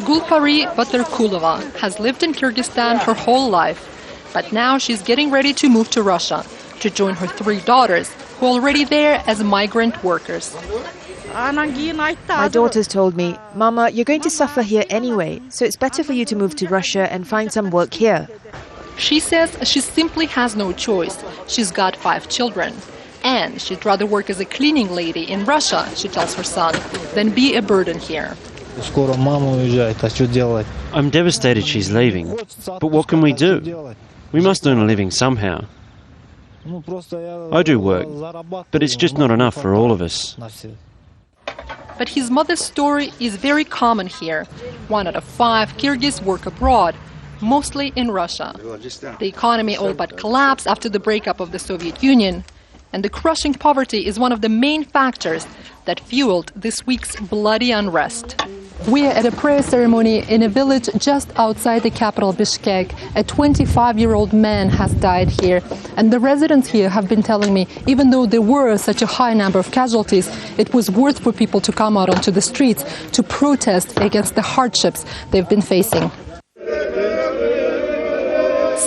Gulpari Batarkulova has lived in Kyrgyzstan her whole life, but now she's getting ready to move to Russia to join her 3 daughters who are already there as migrant workers. My daughters told me, "Mama, you're going to suffer here anyway, so it's better for you to move to Russia and find some work here." She says she simply has no choice. She's got 5 children. And she'd rather work as a cleaning lady in Russia, she tells her son, than be a burden here. I'm devastated she's leaving. But what can we do? We must earn a living somehow. I do work, but it's just not enough for all of us. But his mother's story is very common here. 1 out of 5 Kyrgyz work abroad, mostly in Russia. The economy all but collapsed after the breakup of the Soviet Union. And the crushing poverty is one of the main factors that fueled this week's bloody unrest. We are at a prayer ceremony in a village just outside the capital, Bishkek. A 25-year-old man has died here. And the residents here have been telling me, even though there were such a high number of casualties, it was worth for people to come out onto the streets to protest against the hardships they've been facing.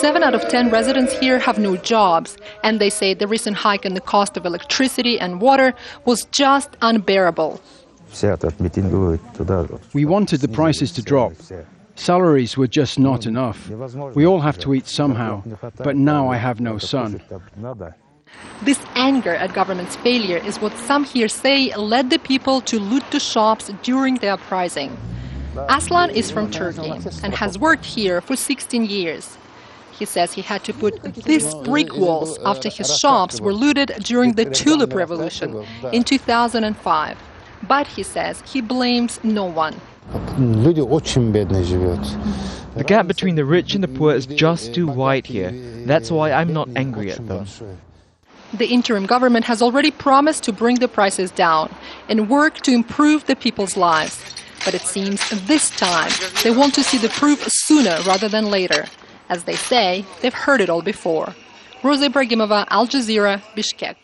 7 out of 10 residents here have no jobs, and they say the recent hike in the cost of electricity and water was just unbearable. We wanted the prices to drop. Salaries were just not enough. We all have to eat somehow, but now I have no son. This anger at government's failure is what some here say led the people to loot the shops during the uprising. Aslan is from Turkey and has worked here for 16 years. He says he had to put these brick walls after his shops were looted during the Tulip Revolution in 2005. But he says he blames no one. The gap between the rich and the poor is just too wide here. That's why I'm not angry at them. The interim government has already promised to bring the prices down and work to improve the people's lives. But it seems this time they want to see the proof sooner rather than later. As they say, they've heard it all before. Roza Ibragimova, Al Jazeera, Bishkek.